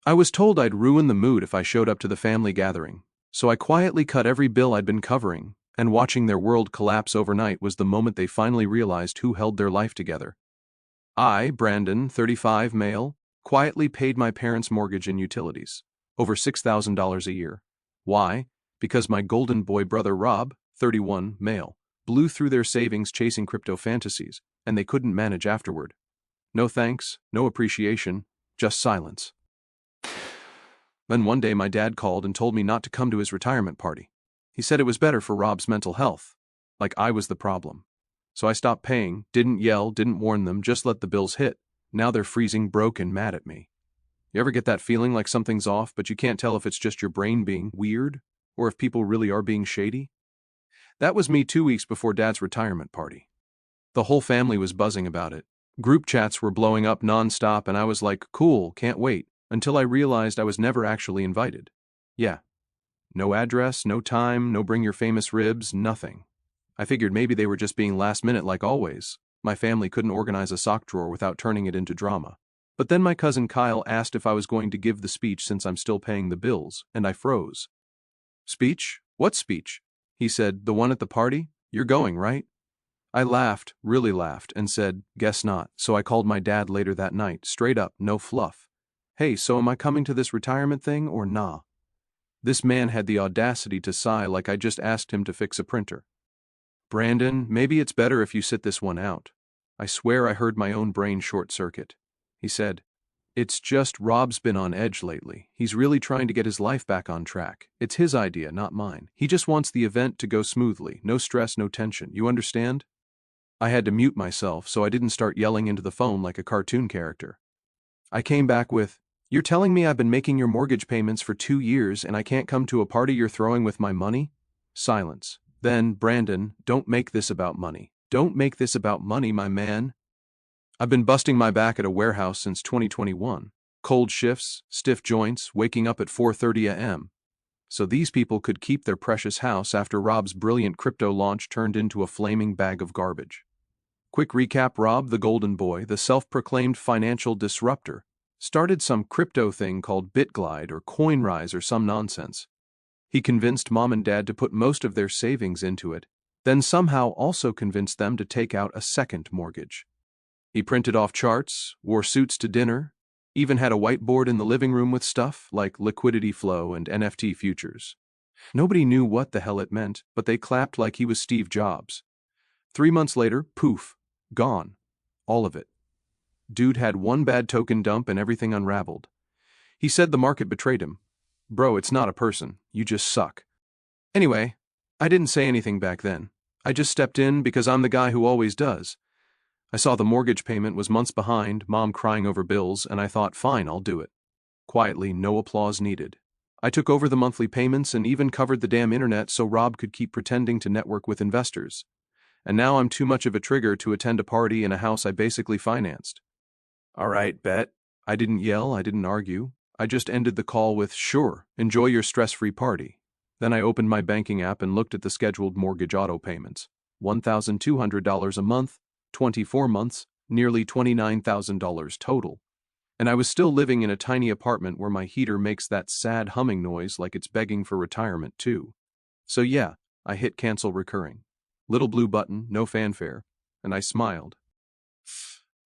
I was told I'd ruin the mood if I showed up to the family gathering, so I quietly cut every bill I'd been covering, and watching their world collapse overnight was the moment they finally realized who held their life together. I, Brandon, 35, male, quietly paid my parents' mortgage and utilities, over $6,000 a year. Why? Because my golden boy brother Rob, 31, male, blew through their savings chasing crypto fantasies, and they couldn't manage afterward. No thanks, no appreciation, just silence. Then one day my dad called and told me not to come to his retirement party. He said it was better for Rob's mental health. Like I was the problem. So I stopped paying, didn't yell, didn't warn them, just let the bills hit. Now they're freezing broke and mad at me. You ever get that feeling like something's off, but you can't tell if it's just your brain being weird, or if people really are being shady? That was me 2 weeks before Dad's retirement party. The whole family was buzzing about it. Group chats were blowing up non-stop and I was like, cool, can't wait, until I realized I was never actually invited. Yeah. No address, no time, no bring your famous ribs, nothing. I figured maybe they were just being last minute like always. My family couldn't organize a sock drawer without turning it into drama. But then my cousin Kyle asked if I was going to give the speech since I'm still paying the bills, and I froze. Speech? What speech? He said, the one at the party? You're going, right? I laughed, really laughed, and said, guess not, so I called my dad later that night, straight up, no fluff. Hey, so am I coming to this retirement thing or nah? This man had the audacity to sigh like I just asked him to fix a printer. Brandon, maybe it's better if you sit this one out. I swear I heard my own brain short-circuit. He said, it's just Rob's been on edge lately. He's really trying to get his life back on track. It's his idea, not mine. He just wants the event to go smoothly. No stress, no tension. You understand? I had to mute myself so I didn't start yelling into the phone like a cartoon character. I came back with, you're telling me I've been making your mortgage payments for 2 years and I can't come to a party you're throwing with my money? Silence. Then, Brandon, don't make this about money. Don't make this about money, my man. I've been busting my back at a warehouse since 2021. Cold shifts, stiff joints, waking up at 4:30 a.m. So these people could keep their precious house after Rob's brilliant crypto launch turned into a flaming bag of garbage. Quick recap: Rob, the golden boy, the self-proclaimed financial disruptor, started some crypto thing called BitGlide or CoinRise or some nonsense. He convinced mom and dad to put most of their savings into it, then somehow also convinced them to take out a second mortgage. He printed off charts, wore suits to dinner, even had a whiteboard in the living room with stuff like liquidity flow and NFT futures. Nobody knew what the hell it meant, but they clapped like he was Steve Jobs. 3 months later, poof, gone. All of it. Dude had one bad token dump and everything unraveled. He said the market betrayed him. Bro, it's not a person, you just suck. Anyway, I didn't say anything back then. I just stepped in because I'm the guy who always does. I saw the mortgage payment was months behind, mom crying over bills, and I thought, fine, I'll do it. Quietly, no applause needed. I took over the monthly payments and even covered the damn internet so Rob could keep pretending to network with investors. And now I'm too much of a trigger to attend a party in a house I basically financed. All right, bet. I didn't yell, I didn't argue. I just ended the call with, sure, enjoy your stress-free party. Then I opened my banking app and looked at the scheduled mortgage auto payments. $1,200 a month, 24 months, nearly $29,000 total. And I was still living in a tiny apartment where my heater makes that sad humming noise like it's begging for retirement too. So yeah, I hit cancel recurring. Little blue button, no fanfare, and I smiled.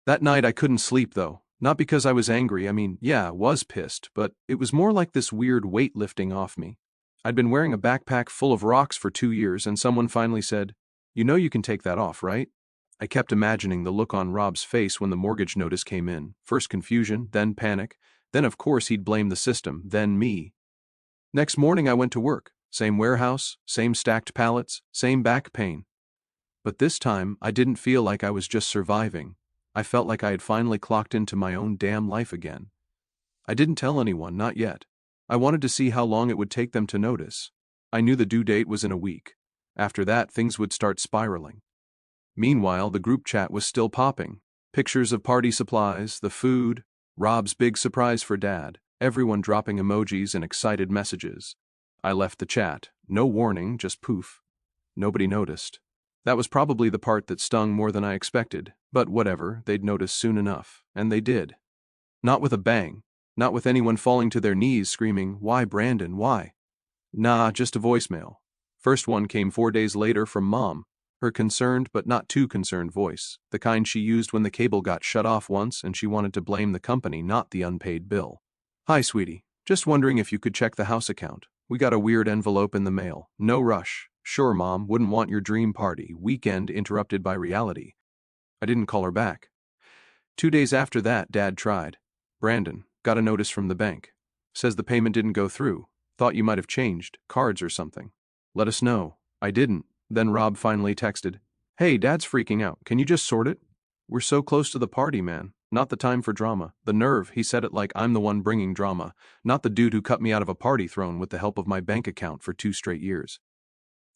That night I couldn't sleep though. Not because I was angry, I was pissed, but it was more like this weird weight lifting off me. I'd been wearing a backpack full of rocks for 2 years and someone finally said, you know you can take that off, right? I kept imagining the look on Rob's face when the mortgage notice came in. First confusion, then panic, then of course he'd blame the system, then me. Next morning I went to work. Same warehouse, same stacked pallets, same back pain. But this time I didn't feel like I was just surviving. I felt like I had finally clocked into my own damn life again. I didn't tell anyone, not yet. I wanted to see how long it would take them to notice. I knew the due date was in a week. After that, things would start spiraling. Meanwhile, the group chat was still popping. Pictures of party supplies, the food, Rob's big surprise for Dad, everyone dropping emojis and excited messages. I left the chat. No warning, just poof. Nobody noticed. That was probably the part that stung more than I expected, but whatever, they'd notice soon enough, and they did. Not with a bang. Not with anyone falling to their knees screaming, "Why, Brandon, why?" Nah, just a voicemail. First one came 4 days later from Mom. Her concerned but not too concerned voice, the kind she used when the cable got shut off once and she wanted to blame the company, not the unpaid bill. "Hi, sweetie. Just wondering if you could check the house account. We got a weird envelope in the mail. No rush." "Sure, Mom, wouldn't want your dream party." Weekend interrupted by reality. I didn't call her back. 2 days after that, Dad tried. "Brandon, got a notice from the bank. Says the payment didn't go through. Thought you might have changed cards or something. Let us know." I didn't. Then Rob finally texted, "Hey, Dad's freaking out. Can you just sort it? We're so close to the party, man. Not the time for drama." The nerve, he said it like I'm the one bringing drama, not the dude who cut me out of a party throne with the help of my bank account for 2 straight years.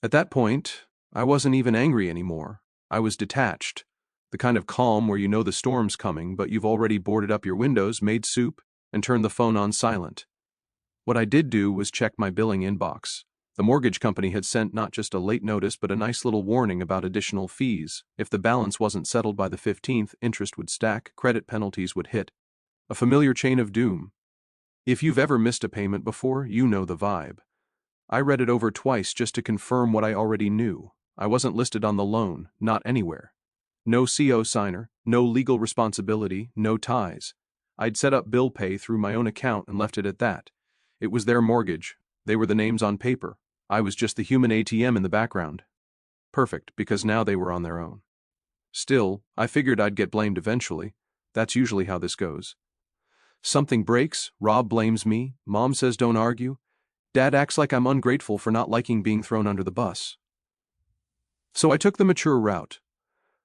At that point, I wasn't even angry anymore. I was detached. The kind of calm where you know the storm's coming, but you've already boarded up your windows, made soup, and turned the phone on silent. What I did do was check my billing inbox. The mortgage company had sent not just a late notice but a nice little warning about additional fees. If the balance wasn't settled by the 15th, interest would stack, credit penalties would hit. A familiar chain of doom. If you've ever missed a payment before, you know the vibe. I read it over twice just to confirm what I already knew. I wasn't listed on the loan, not anywhere. No CO signer, no legal responsibility, no ties. I'd set up bill pay through my own account and left it at that. It was their mortgage. They were the names on paper. I was just the human ATM in the background. Perfect, because now they were on their own. Still, I figured I'd get blamed eventually. That's usually how this goes. Something breaks, Rob blames me, Mom says don't argue. Dad acts like I'm ungrateful for not liking being thrown under the bus. So I took the mature route.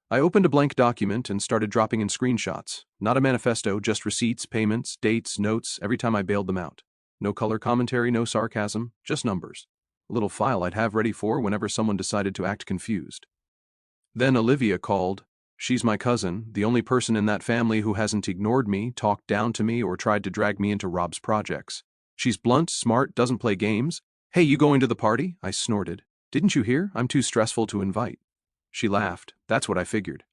I opened a blank document and started dropping in screenshots. Not a manifesto, just receipts, payments, dates, notes, every time I bailed them out. No color commentary, no sarcasm, just numbers. A little file I'd have ready for whenever someone decided to act confused. Then Olivia called. She's my cousin, the only person in that family who hasn't ignored me, talked down to me, or tried to drag me into Rob's projects. She's blunt, smart, doesn't play games. "Hey, you going to the party?" I snorted. "Didn't you hear? I'm too stressful to invite." She laughed. That's what I figured.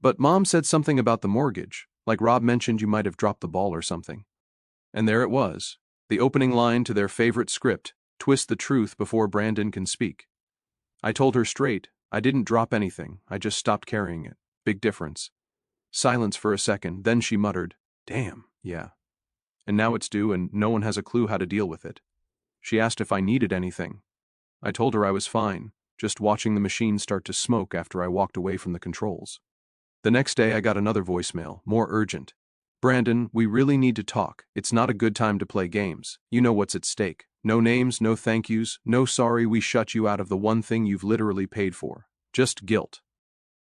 But Mom said something about the mortgage, like Rob mentioned you might have dropped the ball or something. And there it was, the opening line to their favorite script, twist the truth before Brandon can speak. I told her straight, I didn't drop anything, I just stopped carrying it. Big difference. Silence for a second, then she muttered, "Damn, yeah. And now it's due and no one has a clue how to deal with it." She asked if I needed anything. I told her I was fine, just watching the machine start to smoke after I walked away from the controls. The next day I got another voicemail, more urgent. "Brandon, we really need to talk. It's not a good time to play games. You know what's at stake. No names, no thank yous, no sorry we shut you out of the one thing you've literally paid for. Just guilt."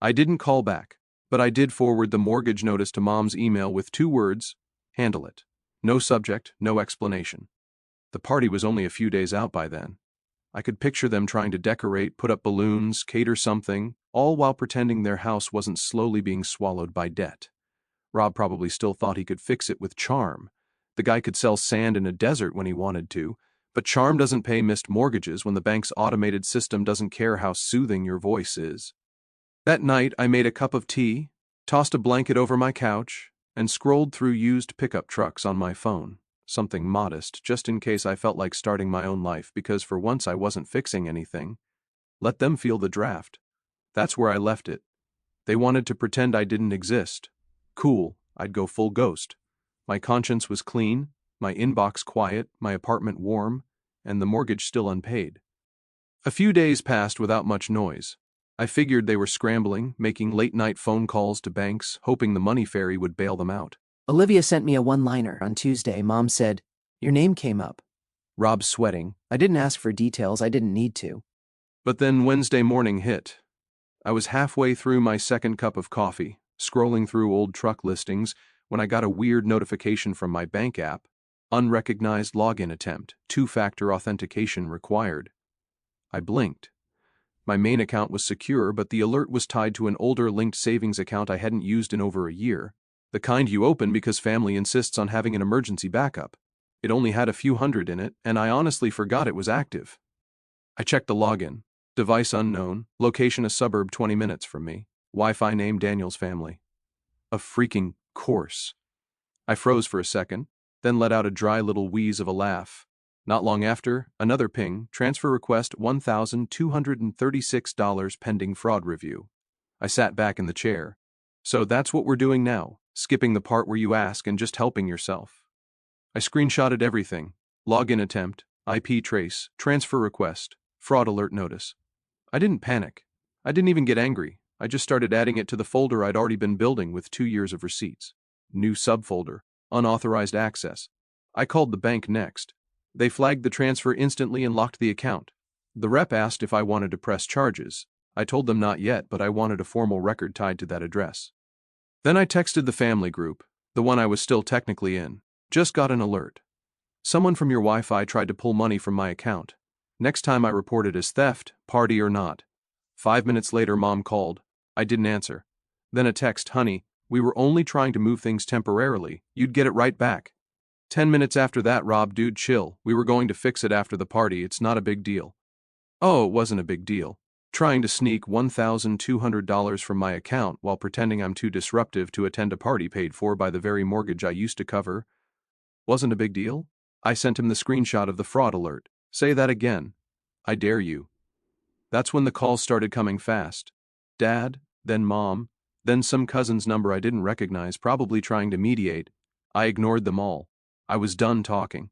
I didn't call back, but I did forward the mortgage notice to Mom's email with 2 words, "Handle it." No subject, no explanation. The party was only a few days out by then. I could picture them trying to decorate, put up balloons, cater something, all while pretending their house wasn't slowly being swallowed by debt. Rob probably still thought he could fix it with charm. The guy could sell sand in a desert when he wanted to, but charm doesn't pay missed mortgages when the bank's automated system doesn't care how soothing your voice is. That night, I made a cup of tea, tossed a blanket over my couch, and scrolled through used pickup trucks on my phone. Something modest, just in case I felt like starting my own life, because for once I wasn't fixing anything. Let them feel the draft. That's where I left it. They wanted to pretend I didn't exist. Cool, I'd go full ghost. My conscience was clean, my inbox quiet, my apartment warm, and the mortgage still unpaid. A few days passed without much noise. I figured they were scrambling, making late-night phone calls to banks, hoping the money fairy would bail them out. "Olivia sent me a one-liner on Tuesday. Mom said, your name came up." Rob's sweating. "I didn't ask for details. I didn't need to." But then Wednesday morning hit. I was halfway through my second cup of coffee, scrolling through old truck listings, when I got a weird notification from my bank app. Unrecognized login attempt, 2-factor authentication required. I blinked. My main account was secure, but the alert was tied to an older linked savings account I hadn't used in over a year. The kind you open because family insists on having an emergency backup. It only had a few hundred in it, and I honestly forgot it was active. I checked the login. Device unknown, location a suburb 20 minutes from me, Wi-Fi name Daniel's family. Of freaking course. I froze for a second, then let out a dry little wheeze of a laugh. Not long after, another ping, transfer request $1,236 pending fraud review. I sat back in the chair. So that's what we're doing now, skipping the part where you ask and just helping yourself. I screenshotted everything. Login attempt, IP trace, transfer request, fraud alert notice. I didn't panic. I didn't even get angry. I just started adding it to the folder I'd already been building with 2 years of receipts. New subfolder, unauthorized access. I called the bank next. They flagged the transfer instantly and locked the account. The rep asked if I wanted to press charges. I told them not yet, but I wanted a formal record tied to that address. Then I texted the family group, the one I was still technically in. Just got an alert. Someone from your Wi-Fi tried to pull money from my account. Next time I report it as theft, party or not. 5 minutes later, Mom called. I didn't answer. Then a text, honey, we were only trying to move things temporarily. You'd get it right back. 10 minutes after that, Rob, dude, chill. We were going to fix it after the party. It's not a big deal. Oh, it wasn't a big deal. Trying to sneak $1,200 from my account while pretending I'm too disruptive to attend a party paid for by the very mortgage I used to cover. Wasn't a big deal? I sent him the screenshot of the fraud alert. Say that again. I dare you. That's when the calls started coming fast. Dad, then Mom, then some cousin's number I didn't recognize, probably trying to mediate. I ignored them all. I was done talking.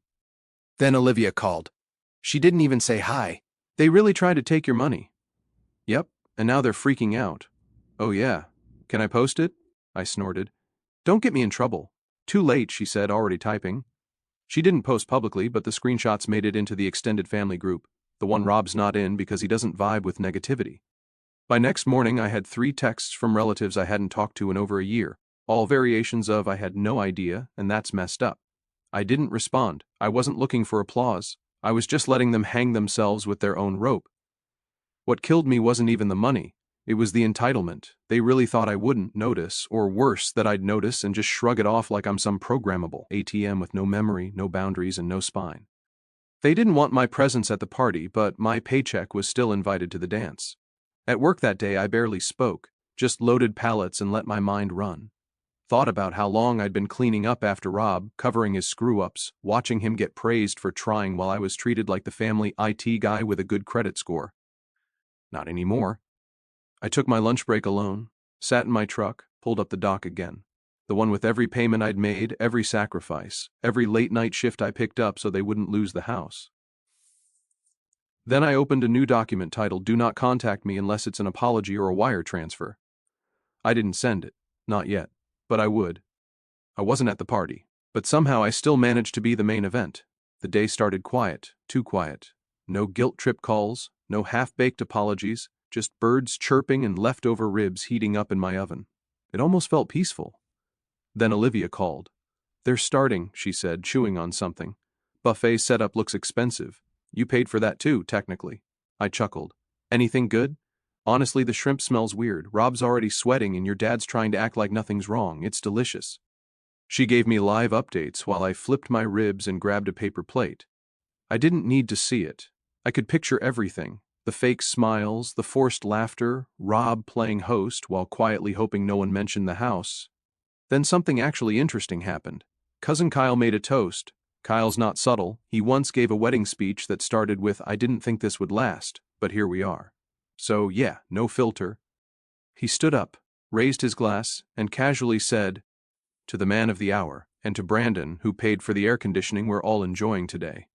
Then Olivia called. She didn't even say hi. They really tried to take your money. Yep, and now they're freaking out. Oh yeah. Can I post it? I snorted. Don't get me in trouble. Too late, she said, already typing. She didn't post publicly, but the screenshots made it into the extended family group, the one Rob's not in because he doesn't vibe with negativity. By next morning, I had 3 texts from relatives I hadn't talked to in over a year, all variations of I had no idea, and that's messed up. I didn't respond. I wasn't looking for applause. I was just letting them hang themselves with their own rope. What killed me wasn't even the money. It was the entitlement. They really thought I wouldn't notice, or worse, that I'd notice and just shrug it off like I'm some programmable ATM with no memory, no boundaries, and no spine. They didn't want my presence at the party, but my paycheck was still invited to the dance. At work that day, I barely spoke, just loaded pallets and let my mind run. Thought about how long I'd been cleaning up after Rob, covering his screw-ups, watching him get praised for trying while I was treated like the family IT guy with a good credit score. Not anymore. I took my lunch break alone, sat in my truck, pulled up the dock again. The one with every payment I'd made, every sacrifice, every late-night shift I picked up so they wouldn't lose the house. Then I opened a new document titled "Do not contact me unless it's an apology or a wire transfer." I didn't send it, not yet, but I would. I wasn't at the party, but somehow I still managed to be the main event. The day started quiet, too quiet. No guilt trip calls, no half-baked apologies, just birds chirping and leftover ribs heating up in my oven. It almost felt peaceful. Then Olivia called. "They're starting," she said, chewing on something. "Buffet setup looks expensive. You paid for that too, technically." I chuckled. "Anything good?" "Honestly, the shrimp smells weird. Rob's already sweating and your dad's trying to act like nothing's wrong. It's delicious." She gave me live updates while I flipped my ribs and grabbed a paper plate. I didn't need to see it. I could picture everything. The fake smiles, the forced laughter, Rob playing host while quietly hoping no one mentioned the house. Then something actually interesting happened. Cousin Kyle made a toast. Kyle's not subtle. He once gave a wedding speech that started with, "I didn't think this would last, but here we are." So yeah, no filter. He stood up, raised his glass, and casually said, "To the man of the hour, and to Brandon, who paid for the air conditioning we're all enjoying today."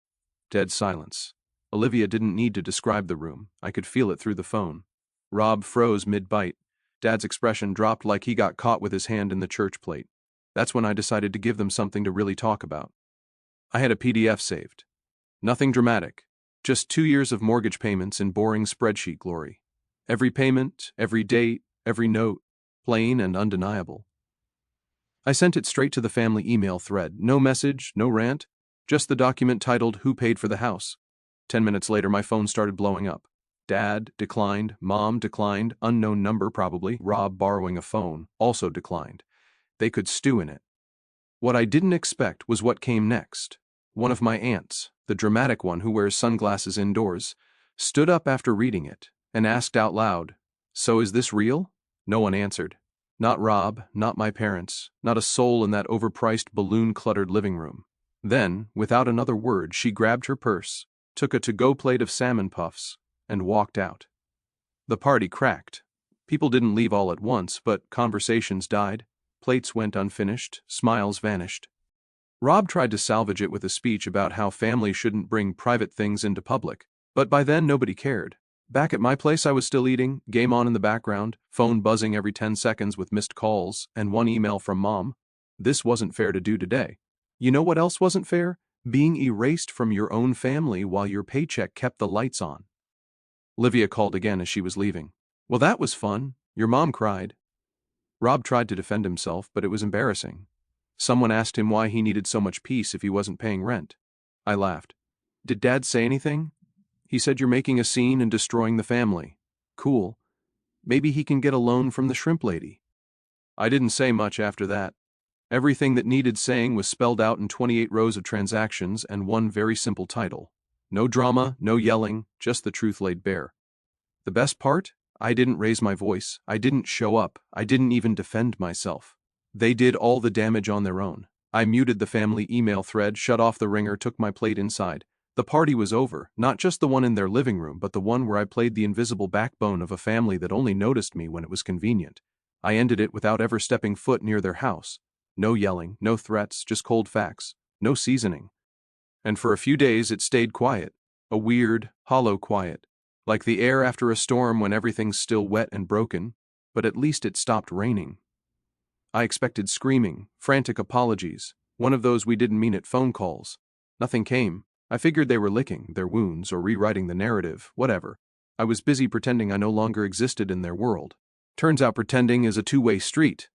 Dead silence. Olivia didn't need to describe the room. I could feel it through the phone. Rob froze mid-bite. Dad's expression dropped like he got caught with his hand in the church plate. That's when I decided to give them something to really talk about. I had a PDF saved. Nothing dramatic. Just 2 years of mortgage payments in boring spreadsheet glory. Every payment, every date, every note, plain and undeniable. I sent it straight to the family email thread. No message, no rant, just the document titled "Who Paid for the House?" 10 minutes later, my phone started blowing up. Dad declined, Mom declined, unknown number probably, Rob borrowing a phone, also declined. They could stew in it. What I didn't expect was what came next. One of my aunts, the dramatic one who wears sunglasses indoors, stood up after reading it and asked out loud, "So is this real?" No one answered. Not Rob, not my parents, not a soul in that overpriced balloon-cluttered living room. Then, without another word, she grabbed her purse, took a to-go plate of salmon puffs, and walked out. The party cracked. People didn't leave all at once, but conversations died, plates went unfinished, smiles vanished. Rob tried to salvage it with a speech about how family shouldn't bring private things into public, but by then nobody cared. Back at my place I was still eating, game on in the background, phone buzzing every 10 seconds with missed calls, and one email from Mom. This wasn't fair to do today. You know what else wasn't fair? Being erased from your own family while your paycheck kept the lights on. Livia called again as she was leaving. Well, that was fun. Your mom cried. Rob tried to defend himself, but it was embarrassing. Someone asked him why he needed so much peace if he wasn't paying rent. I laughed. Did Dad say anything? He said you're making a scene and destroying the family. Cool. Maybe he can get a loan from the shrimp lady. I didn't say much after that. Everything that needed saying was spelled out in 28 rows of transactions and one very simple title. No drama, no yelling, just the truth laid bare. The best part? I didn't raise my voice, I didn't show up, I didn't even defend myself. They did all the damage on their own. I muted the family email thread, shut off the ringer, took my plate inside. The party was over, not just the one in their living room, but the one where I played the invisible backbone of a family that only noticed me when it was convenient. I ended it without ever stepping foot near their house. No yelling, no threats, just cold facts, no seasoning. And for a few days it stayed quiet, a weird, hollow quiet, like the air after a storm when everything's still wet and broken, but at least it stopped raining. I expected screaming, frantic apologies, one of those we didn't mean it phone calls. Nothing came. I figured they were licking their wounds or rewriting the narrative, whatever. I was busy pretending I no longer existed in their world. Turns out pretending is a two-way street.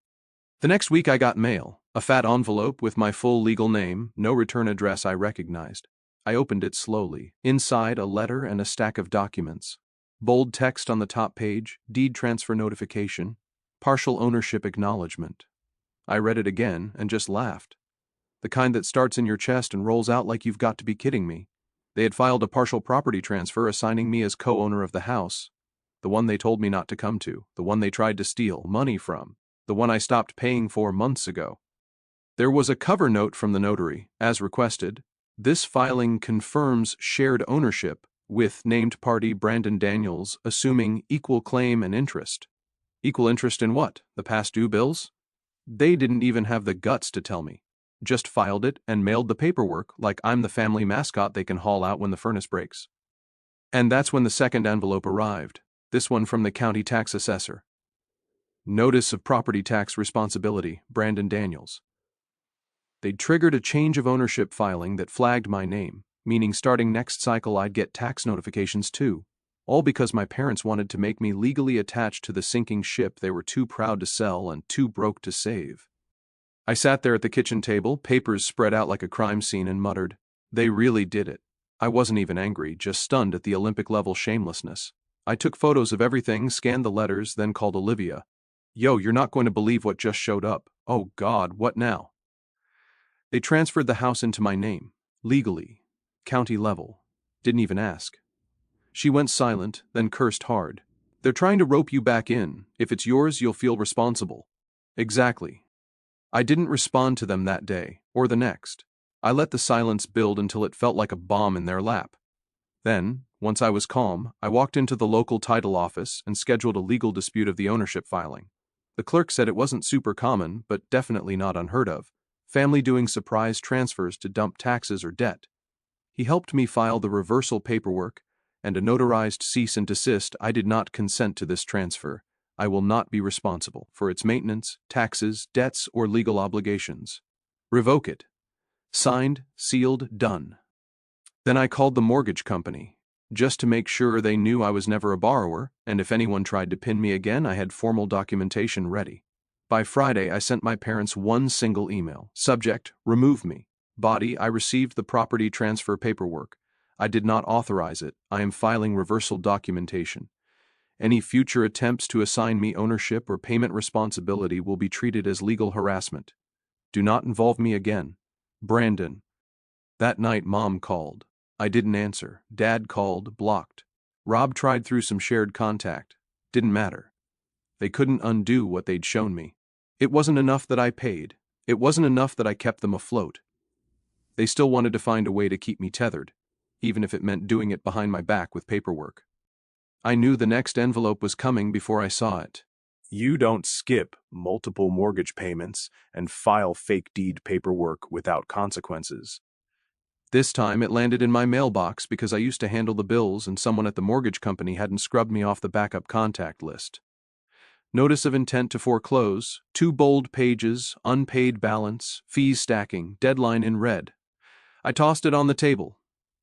The next week I got mail, a fat envelope with my full legal name, no return address I recognized. I opened it slowly. Inside, a letter and a stack of documents. Bold text on the top page, deed transfer notification, partial ownership acknowledgement. I read it again and just laughed. The kind that starts in your chest and rolls out like you've got to be kidding me. They had filed a partial property transfer assigning me as co-owner of the house. The one they told me not to come to, the one they tried to steal money from, the one I stopped paying for months ago. There was a cover note from the notary, as requested. This filing confirms shared ownership with named party Brandon Daniels assuming equal claim and interest. Equal interest in what? The past due bills? They didn't even have the guts to tell me. Just filed it and mailed the paperwork like I'm the family mascot they can haul out when the furnace breaks. And that's when the second envelope arrived, this one from the county tax assessor. Notice of property tax responsibility, Brandon Daniels. They'd triggered a change of ownership filing that flagged my name, meaning starting next cycle I'd get tax notifications too. All because my parents wanted to make me legally attached to the sinking ship they were too proud to sell and too broke to save. I sat there at the kitchen table, papers spread out like a crime scene, and muttered, they really did it. I wasn't even angry, just stunned at the Olympic-level shamelessness. I took photos of everything, scanned the letters, then called Olivia. Yo, you're not going to believe what just showed up. Oh God, what now? They transferred the house into my name, legally, county level. Didn't even ask. She went silent, then cursed hard. They're trying to rope you back in. If it's yours, you'll feel responsible. Exactly. I didn't respond to them that day, or the next. I let the silence build until it felt like a bomb in their lap. Then, once I was calm, I walked into the local title office and scheduled a legal dispute of the ownership filing. The clerk said it wasn't super common, but definitely not unheard of. Family doing surprise transfers to dump taxes or debt. He helped me file the reversal paperwork and a notarized cease and desist. I did not consent to this transfer. I will not be responsible for its maintenance, taxes, debts, or legal obligations. Revoke it. Signed, sealed, done. Then I called the mortgage company, just to make sure they knew I was never a borrower, and if anyone tried to pin me again, I had formal documentation ready. By Friday, I sent my parents one single email. Subject, remove me. Body, I received the property transfer paperwork. I did not authorize it. I am filing reversal documentation. Any future attempts to assign me ownership or payment responsibility will be treated as legal harassment. Do not involve me again. Brandon. That night, Mom called. I didn't answer. Dad called, blocked. Rob tried through some shared contact. Didn't matter. They couldn't undo what they'd shown me. It wasn't enough that I paid. It wasn't enough that I kept them afloat. They still wanted to find a way to keep me tethered, even if it meant doing it behind my back with paperwork. I knew the next envelope was coming before I saw it. You don't skip multiple mortgage payments and file fake deed paperwork without consequences. This time it landed in my mailbox because I used to handle the bills and someone at the mortgage company hadn't scrubbed me off the backup contact list. Notice of intent to foreclose, 2 bold pages, unpaid balance, fees stacking, deadline in red. I tossed it on the table.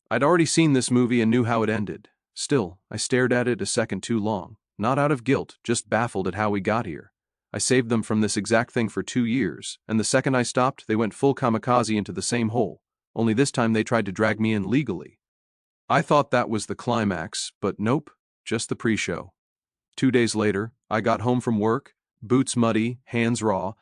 I'd already seen this movie and knew how it ended. Still, I stared at it a second too long, not out of guilt, just baffled at how we got here. I saved them from this exact thing for 2 years, and the second I stopped, they went full kamikaze into the same hole, only this time they tried to drag me in legally. I thought that was the climax, but nope, just the pre-show. 2 days later, I got home from work, boots muddy, hands raw,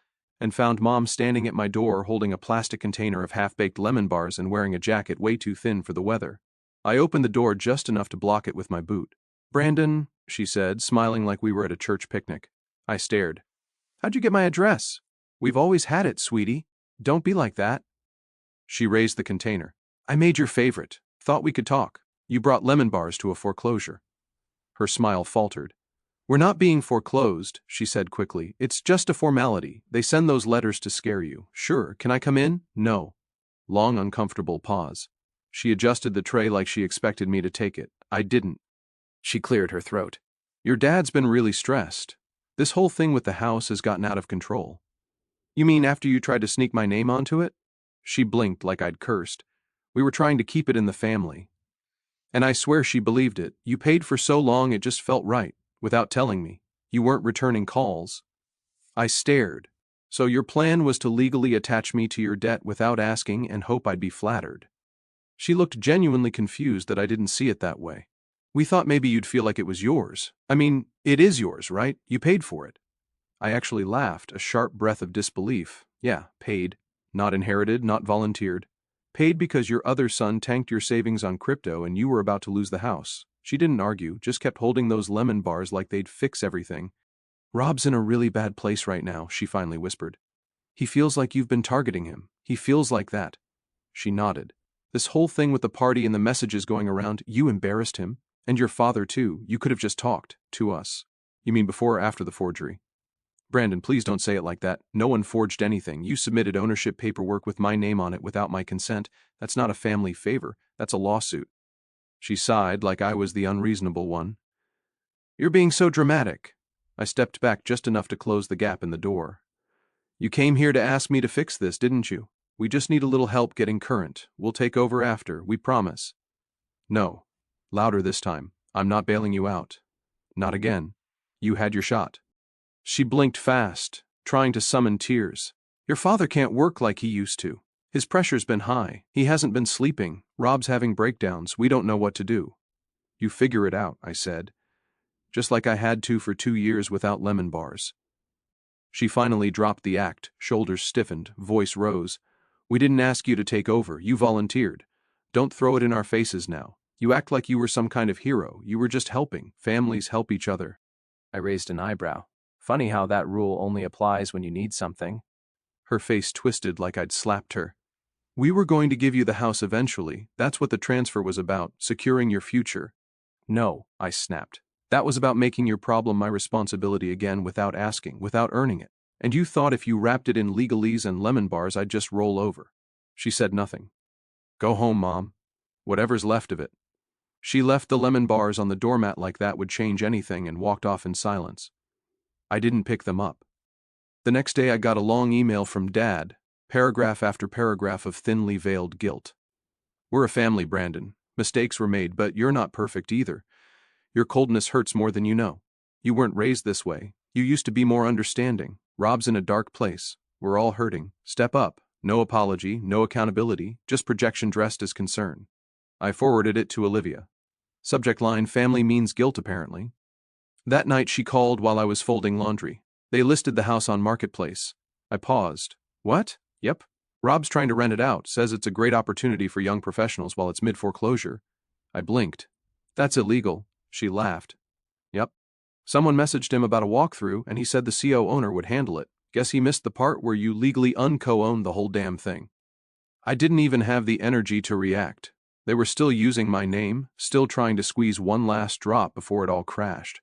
and found Mom standing at my door holding a plastic container of half-baked lemon bars and wearing a jacket way too thin for the weather. I opened the door just enough to block it with my boot. "Brandon," she said, smiling like we were at a church picnic. I stared. "How'd you get my address?" "We've always had it, sweetie. Don't be like that." She raised the container. "I made your favorite. Thought we could talk. You brought lemon bars to a foreclosure." Her smile faltered. "We're not being foreclosed," she said quickly. "It's just a formality. They send those letters to scare you. Sure, can I come in?" "No." Long, uncomfortable pause. She adjusted the tray like she expected me to take it. I didn't. She cleared her throat. "Your dad's been really stressed. This whole thing with the house has gotten out of control." "You mean after you tried to sneak my name onto it?" She blinked like I'd cursed. "We were trying to keep it in the family." And I swear she believed it. "You paid for so long it just felt right, without telling me. You weren't returning calls." I stared. "So your plan was to legally attach me to your debt without asking and hope I'd be flattered?" She looked genuinely confused that I didn't see it that way. "We thought maybe you'd feel like it was yours. I mean, it is yours, right? You paid for it." I actually laughed, a sharp breath of disbelief. "Yeah, paid. Not inherited, not volunteered. Paid because your other son tanked your savings on crypto and you were about to lose the house." She didn't argue, just kept holding those lemon bars like they'd fix everything. "Rob's in a really bad place right now," she finally whispered. "He feels like you've been targeting him. He feels like that." She nodded. "This whole thing with the party and the messages going around, you embarrassed him. And your father too. You could have just talked to us." "You mean before or after the forgery?" "Brandon, please don't say it like that. No one forged anything. You submitted ownership paperwork with my name on it without my consent. That's not a family favor. That's a lawsuit." She sighed like I was the unreasonable one. "You're being so dramatic." I stepped back just enough to close the gap in the door. "You came here to ask me to fix this, didn't you? We just need a little help getting current. We'll take over after, we promise." "No." Louder this time. "I'm not bailing you out. Not again. You had your shot." She blinked fast, trying to summon tears. "Your father can't work like he used to. His pressure's been high. He hasn't been sleeping. Rob's having breakdowns. We don't know what to do." "You figure it out," I said. Just like I had to for 2 years without lemon bars. She finally dropped the act, shoulders stiffened, voice rose. "We didn't ask you to take over. You volunteered. Don't throw it in our faces now. You act like you were some kind of hero. You were just helping. Families help each other." I raised an eyebrow. "Funny how that rule only applies when you need something." Her face twisted like I'd slapped her. "We were going to give you the house eventually. That's what the transfer was about, securing your future." "No," I snapped. "That was about making your problem my responsibility again without asking, without earning it. And you thought if you wrapped it in legalese and lemon bars I'd just roll over." She said nothing. "Go home, Mom. Whatever's left of it." She left the lemon bars on the doormat like that would change anything and walked off in silence. I didn't pick them up. The next day I got a long email from Dad, paragraph after paragraph of thinly veiled guilt. "We're a family, Brandon. Mistakes were made, but you're not perfect either. Your coldness hurts more than you know. You weren't raised this way. You used to be more understanding. Rob's in a dark place. We're all hurting. Step up. No apology, no accountability, just projection dressed as concern." I forwarded it to Olivia. Subject line: "Family means guilt, apparently." That night she called while I was folding laundry. "They listed the house on Marketplace." I paused. "What?" "Yep. Rob's trying to rent it out, says it's a great opportunity for young professionals while it's mid-foreclosure." I blinked. "That's illegal." She laughed. "Yep. Someone messaged him about a walkthrough and he said the CO owner would handle it. Guess he missed the part where you legally unco-own the whole damn thing." I didn't even have the energy to react. They were still using my name, still trying to squeeze one last drop before it all crashed.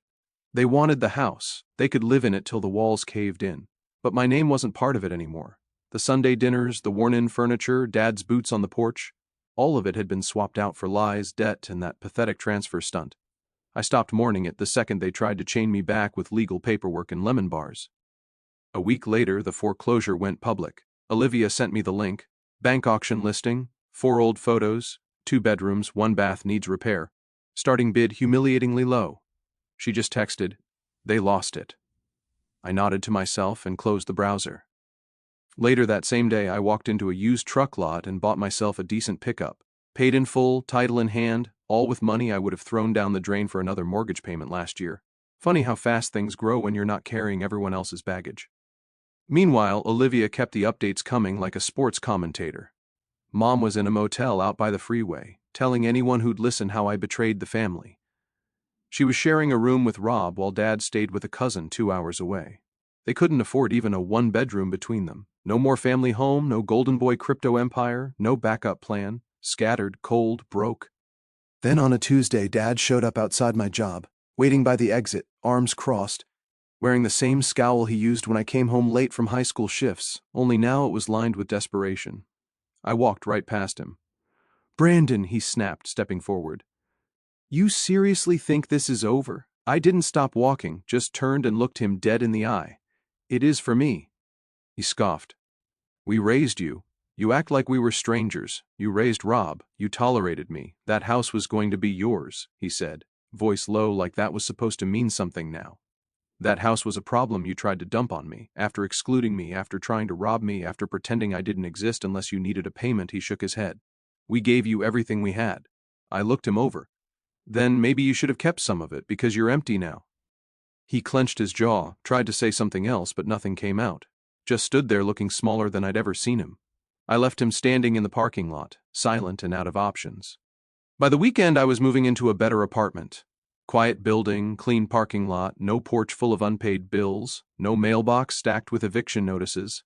They wanted the house. They could live in it till the walls caved in. But my name wasn't part of it anymore. The Sunday dinners, the worn-in furniture, Dad's boots on the porch, all of it had been swapped out for lies, debt, and that pathetic transfer stunt. I stopped mourning it the second they tried to chain me back with legal paperwork and lemon bars. A week later, the foreclosure went public. Olivia sent me the link. Bank auction listing, 4 old photos, 2 bedrooms, 1 bath needs repair. Starting bid humiliatingly low. She just texted, "They lost it." I nodded to myself and closed the browser. Later that same day, I walked into a used truck lot and bought myself a decent pickup. Paid in full, title in hand, all with money I would have thrown down the drain for another mortgage payment last year. Funny how fast things grow when you're not carrying everyone else's baggage. Meanwhile, Olivia kept the updates coming like a sports commentator. Mom was in a motel out by the freeway, telling anyone who'd listen how I betrayed the family. She was sharing a room with Rob while Dad stayed with a cousin 2 hours away. They couldn't afford even a 1-bedroom between them. No more family home, no golden boy crypto empire, no backup plan. Scattered, cold, broke. Then on a Tuesday, Dad showed up outside my job, waiting by the exit, arms crossed, wearing the same scowl he used when I came home late from high school shifts, only now it was lined with desperation. I walked right past him. "Brandon," he snapped, stepping forward. "You seriously think this is over?" I didn't stop walking, just turned and looked him dead in the eye. "It is for me." He scoffed. "We raised you. You act like we were strangers. You raised Rob. You tolerated me. That house was going to be yours," he said, voice low like that was supposed to mean something now. "That house was a problem you tried to dump on me, after excluding me, after trying to rob me, after pretending I didn't exist unless you needed a payment." He shook his head. "We gave you everything we had." I looked him over. "Then maybe you should have kept some of it, because you're empty now." He clenched his jaw, tried to say something else, but nothing came out. Just stood there looking smaller than I'd ever seen him. I left him standing in the parking lot, silent and out of options. By the weekend, I was moving into a better apartment. Quiet building, clean parking lot, no porch full of unpaid bills, no mailbox stacked with eviction notices.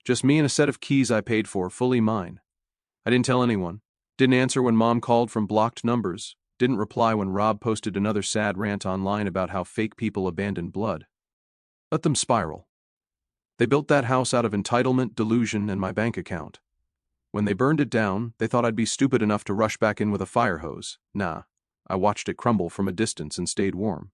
Just me and a set of keys I paid for, fully mine. I didn't tell anyone. Didn't answer when Mom called from blocked numbers. Didn't reply when Rob posted another sad rant online about how fake people abandon blood. Let them spiral. They built that house out of entitlement, delusion, and my bank account. When they burned it down, they thought I'd be stupid enough to rush back in with a fire hose. Nah, I watched it crumble from a distance and stayed warm.